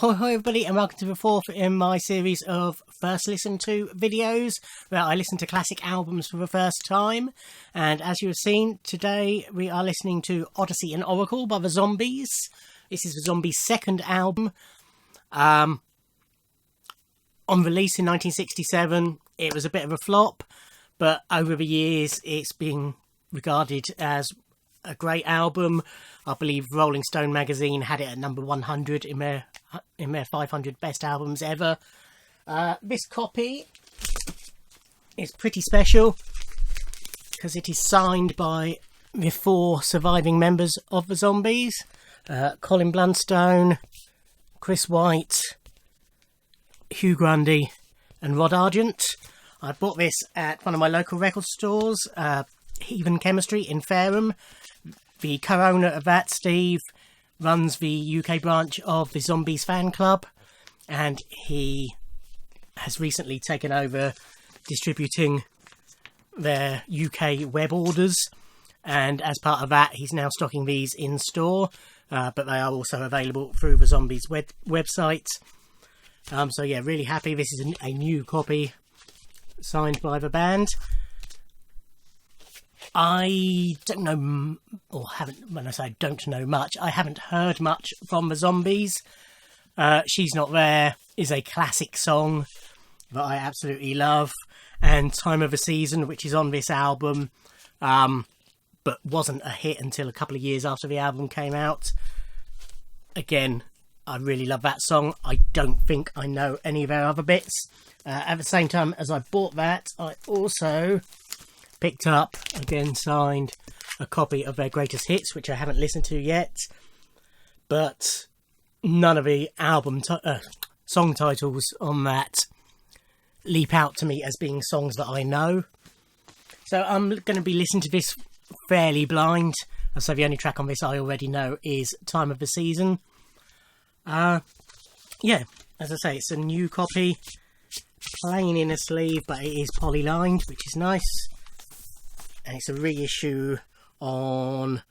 Hi everybody, and welcome to the fourth in my series of first listen to videos where I listen to classic albums for the first time. And as you have seen, today we are listening to Odessey and Oracle by the Zombies. This is the Zombies' second album. On release in 1967, it was a bit of a flop, but over the years it's been regarded as a great album. I believe Rolling Stone magazine had it at number 100 in their 500 best albums ever. This copy is pretty special because it is signed by the four surviving members of the Zombies: Colin Blunstone, Chris White, Hugh Grundy and Rod Argent. I bought this at one of my local record stores, Heathen Chemistry in Fareham. The co-owner of that, Steve, runs the UK branch of the Zombies fan club, and he has recently taken over distributing their UK web orders, and as part of that he's now stocking these in store, but they are also available through the Zombies website. So yeah, really happy. This is a new copy signed by the band. I don't know, or haven't, when I say don't know much, I haven't heard much from the Zombies. She's Not There is a classic song that I absolutely love, and Time of the Season, which is on this album, but wasn't a hit until a couple of years after the album came out. Again, I really love that song. I don't think I know any of their other bits. At the same time as I bought that, I also picked up, again signed, a copy of their greatest hits, which I haven't listened to yet, but none of the album song titles on that leap out to me as being songs that I know. So I'm going to be listening to this fairly blind. So the only track on this I already know is Time of the Season. Yeah, as I say, it's a new copy, plain in a sleeve, but it is poly-lined, which is nice. And it's a reissue on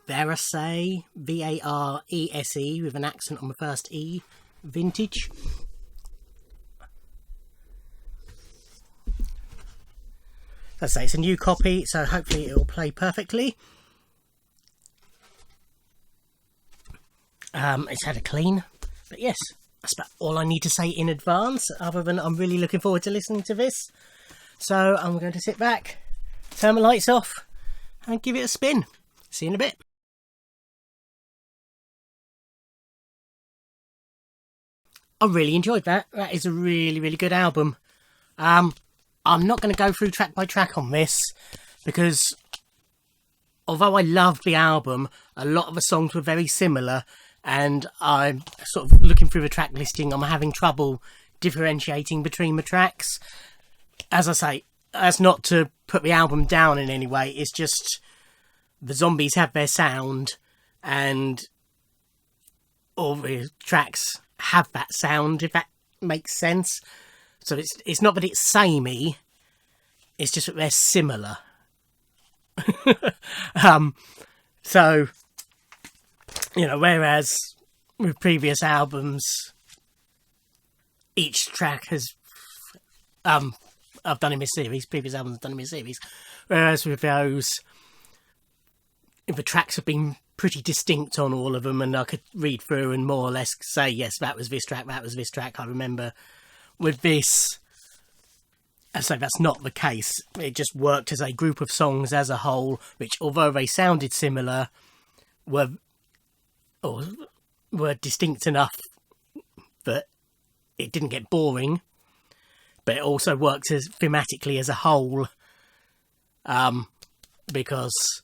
Varese, Varese, with an accent on the first E, vintage. As I say, it's a new copy, so hopefully it will play perfectly. It's had a clean, but yes, that's about all I need to say in advance, other than I'm really looking forward to listening to this. So I'm going to sit back, turn my lights off and give it a spin. See you in a bit. I really enjoyed that. That is a really, really good album. I'm not going to go through track by track on this because although I loved the album, a lot of the songs were very similar, and I'm sort of looking through the track listing, I'm having trouble differentiating between the tracks. As I say, that's not to put the album down in any way, it's just the Zombies have their sound and all the tracks have that sound, if that makes sense. So it's not that it's samey, it's just that they're similar. So, you know, whereas with previous albums, each track has I've done in this series, previous albums I've done in this series, whereas with those, the tracks have been pretty distinct on all of them, and I could read through and more or less say, yes, that was this track, that was this track. I remember with this, I say that's not the case. It just worked as a group of songs as a whole, which, although they sounded similar, were distinct enough that it didn't get boring, but it also worked as thematically as a whole, because,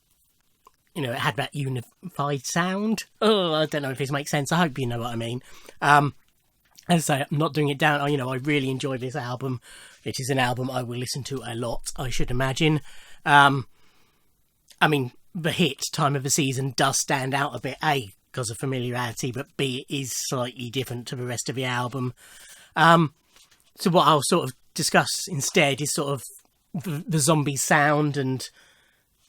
you know, it had that unified sound. Oh, I don't know if this makes sense. I hope you know what I mean. As I say, I'm not doing it down. You know, I really enjoyed this album. It is an album I will listen to a lot, I should imagine. I mean, the hit Time of the Season does stand out a bit, A, because of familiarity, but B, it is slightly different to the rest of the album. So what I'll sort of discuss instead is sort of the zombie sound and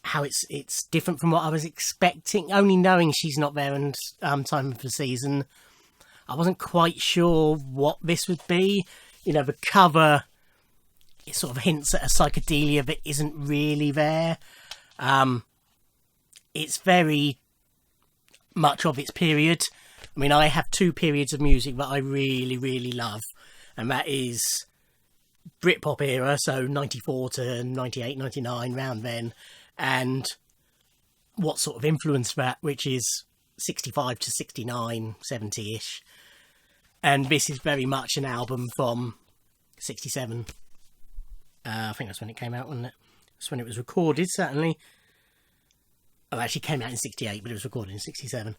how it's different from what I was expecting. Only knowing She's Not There and Time of the Season, I wasn't quite sure what this would be. You know, the cover, it sort of hints at a psychedelia that isn't really there. It's very much of its period. I mean, I have two periods of music that I really, really love, and that is Britpop era, so 94 to 98, 99, round then, and what sort of influenced that, which is 65 to 69, 70-ish. And this is very much an album from 67. I think that's when it came out, wasn't it? That's when it was recorded, certainly. Oh, it actually came out in 68, but it was recorded in 67.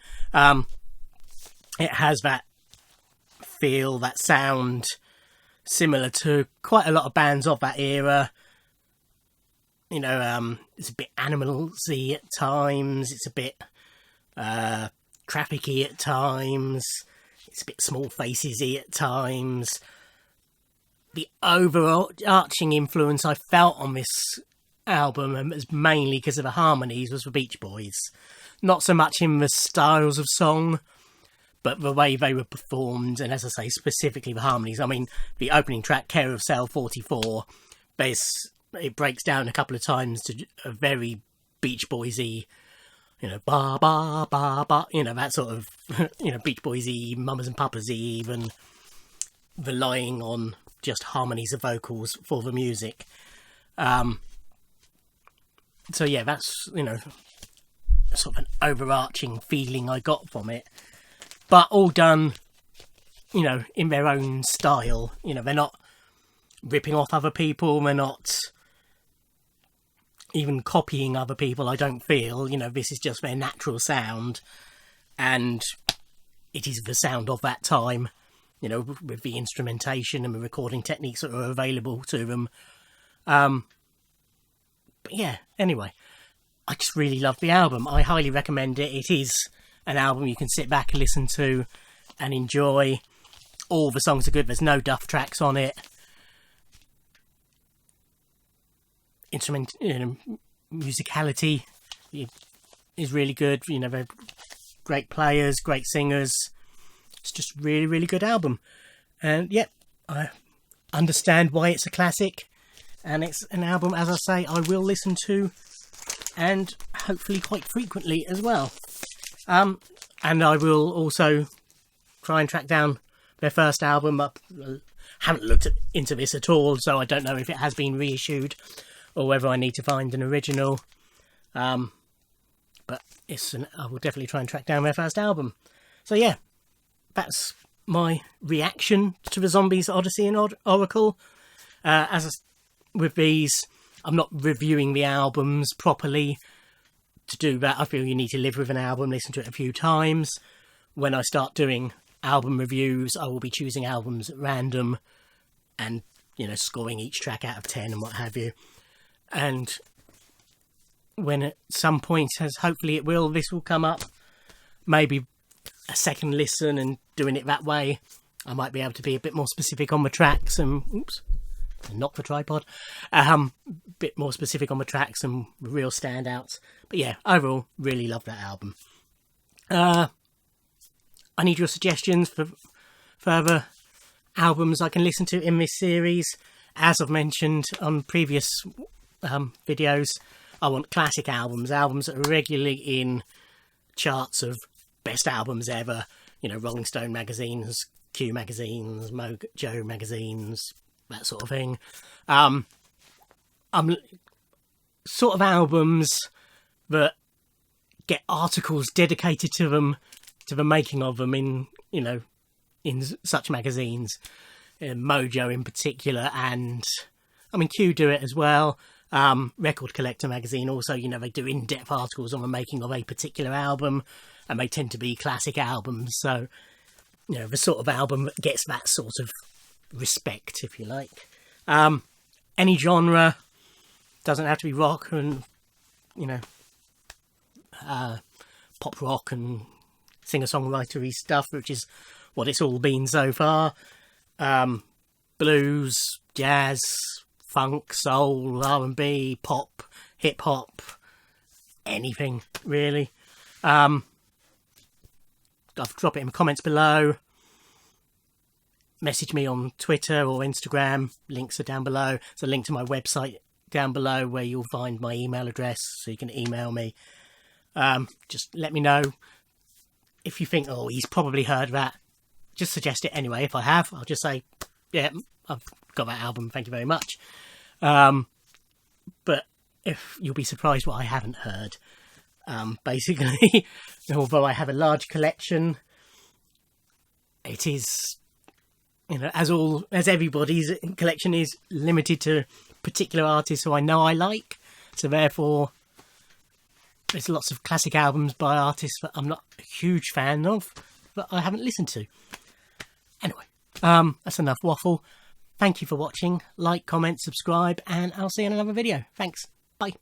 It has that feel, that sound, similar to quite a lot of bands of that era. You know, it's a bit Animals-y at times. It's a bit Traffic-y at times. It's a bit Small Faces-y at times. The overarching influence I felt on this album, and was mainly because of the harmonies, was the Beach Boys. Not so much in the styles of song, but the way they were performed, and as I say, specifically the harmonies. I mean, the opening track, Care of Cell 44, it breaks down a couple of times to a very Beach Boys-y, you know, ba ba ba ba, you know, that sort of, you know, Beach Boys-y, Mamas and Papas-y, even relying on just harmonies of vocals for the music. So yeah, that's, you know, sort of an overarching feeling I got from it, but all done, you know, in their own style. You know, they're not ripping off other people, they're not even copying other people, I don't feel. You know, this is just their natural sound, and it is the sound of that time, you know, with the instrumentation and the recording techniques that are available to them. But yeah, anyway, I just really love the album. I highly recommend it. It is an album you can sit back and listen to and enjoy. All the songs are good. There's no duff tracks on it. Musicality is really good. You know, they're great players, great singers. It's just a really, really good album. And yeah, I understand why it's a classic. And it's an album, as I say, I will listen to, and hopefully quite frequently as well. And I will also try and track down their first album. I haven't looked into this at all, so I don't know if it has been reissued or whether I need to find an original. But I will definitely try and track down their first album. So yeah, that's my reaction to the Zombies, Odessey and Oracle. With these, I'm not reviewing the albums properly. To do that, I feel you need to live with an album, listen to it a few times. When I start doing album reviews, I will be choosing albums at random and, you know, scoring each track out of 10 and what have you. And when at some point, as hopefully it will, this will come up, maybe a second listen, and doing it that way, I might be able to be a bit more specific on the tracks and... Oops. Not the tripod. Bit more specific on the tracks and real standouts. But yeah, overall, really love that album. I need your suggestions for further albums I can listen to in this series. As I've mentioned on previous videos, I want classic albums that are regularly in charts of best albums ever. You know, Rolling Stone magazines, Q magazines, Mojo magazines, that sort of thing. Sort of albums that get articles dedicated to them, to the making of them, in, you know, in such magazines, Mojo in particular, and I mean Q do it as well. Record Collector magazine also, you know, they do in-depth articles on the making of a particular album, and they tend to be classic albums. So, you know, the sort of album that gets that sort of respect, if you like. Any genre, doesn't have to be rock and, you know, pop rock and singer-songwritery stuff, which is what it's all been so far. Blues, jazz, funk, soul, R&B, pop, hip-hop, anything really. I'll drop it in the comments below. message me on Twitter or Instagram. Links are down below. There's a link to my website down below where you'll find my email address, so you can email me. Just let me know if you think, oh, he's probably heard that. Just suggest it anyway. If I have, I'll just say, yeah, I've got that album, thank you very much. But if you'll be surprised what I haven't heard. Basically, although I have a large collection, it is, you know, as everybody's collection is limited to particular artists who I know I like. So therefore, there's lots of classic albums by artists that I'm not a huge fan of, that I haven't listened to. Anyway, that's enough waffle. Thank you for watching. Like, comment, subscribe, and I'll see you in another video. Thanks. Bye.